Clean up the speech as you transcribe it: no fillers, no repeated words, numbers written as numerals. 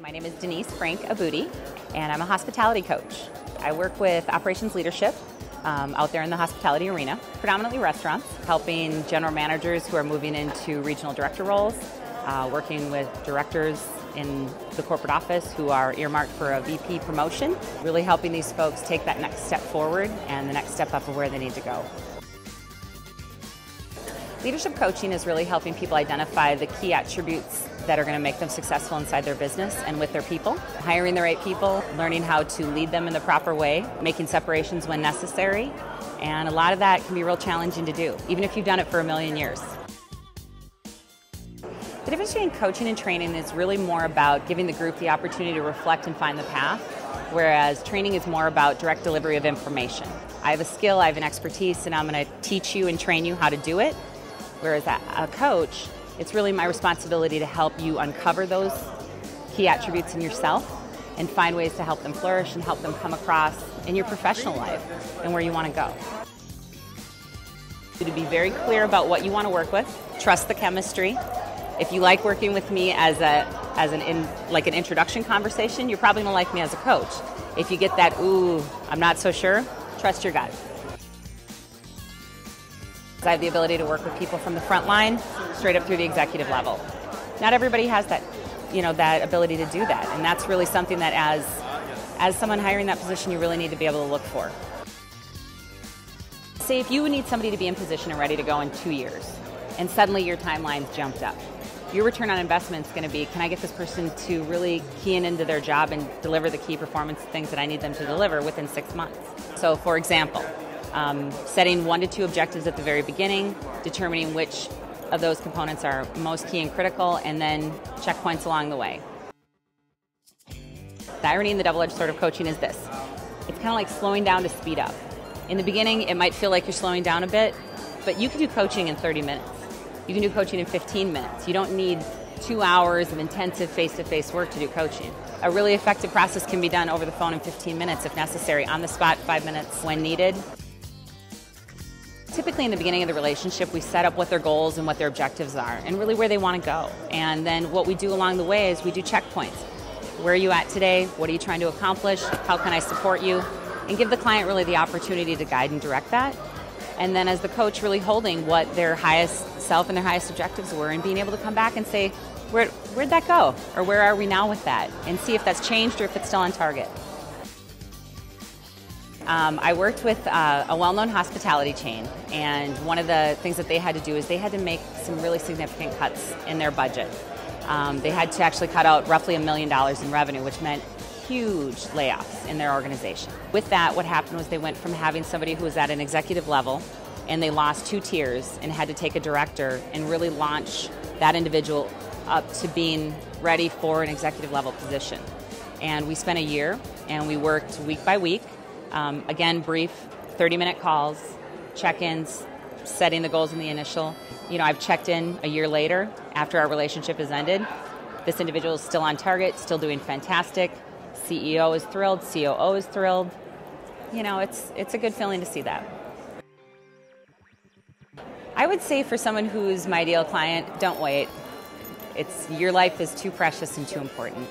My name is Denise Franck Aboody, and I'm a hospitality coach. I work with operations leadership out there in the hospitality arena, predominantly restaurants, helping general managers who are moving into regional director roles, working with directors in the corporate office who are earmarked for a VP promotion, really helping these folks take that next step forward and the next step up of where they need to go. Leadership coaching is really helping people identify the key attributes that are going to make them successful inside their business and with their people. Hiring the right people, learning how to lead them in the proper way, making separations when necessary, and a lot of that can be real challenging to do, even if you've done it for a million years. The difference between coaching and training is really more about giving the group the opportunity to reflect and find the path, whereas training is more about direct delivery of information. I have a skill, I have an expertise, and I'm going to teach you and train you how to do it, whereas a coach, it's really my responsibility to help you uncover those key attributes in yourself and find ways to help them flourish and help them come across in your professional life and where you want to go. To be very clear about what you want to work with, trust the chemistry. If you like working with me as an introduction conversation, you're probably going to like me as a coach. If you get that, ooh, I'm not so sure, trust your gut. I have the ability to work with people from the front line straight up through the executive level. Not everybody has that, that ability to do that, and that's really something that as someone hiring that position, you really need to be able to look for. Say if you need somebody to be in position and ready to go in 2 years, and suddenly your timeline's jumped up. Your return on investment is going to be, can I get this person to really key into their job and deliver the key performance things that I need them to deliver within 6 months? So for example, setting 1 to 2 objectives at the very beginning, determining which of those components are most key and critical, and then checkpoints along the way. The irony in the double-edged sword of coaching is this. It's kind of like slowing down to speed up. In the beginning, it might feel like you're slowing down a bit, but you can do coaching in 30 minutes. You can do coaching in 15 minutes. You don't need 2 hours of intensive face-to-face work to do coaching. A really effective process can be done over the phone in 15 minutes if necessary, on the spot, 5 minutes when needed. Typically in the beginning of the relationship, we set up what their goals and what their objectives are and really where they want to go. And then what we do along the way is we do checkpoints. Where are you at today? What are you trying to accomplish? How can I support you? And give the client really the opportunity to guide and direct that. And then as the coach, really holding what their highest self and their highest objectives were and being able to come back and say, where'd that go? Or where are we now with that? And see if that's changed or if it's still on target. I worked with a well-known hospitality chain, and one of the things that they had to do is they had to make some really significant cuts in their budget. They had to actually cut out roughly $1 million in revenue, which meant huge layoffs in their organization. With that, what happened was they went from having somebody who was at an executive level, and they lost 2 tiers and had to take a director and really launch that individual up to being ready for an executive level position. And we spent a year, and we worked week by week. Again, brief 30-minute calls, check-ins, setting the goals in the initial. I've checked in a year later after our relationship has ended. This individual is still on target, still doing fantastic. CEO is thrilled, COO is thrilled. It's a good feeling to see that. I would say for someone who's my ideal client, don't wait. Your life is too precious and too important.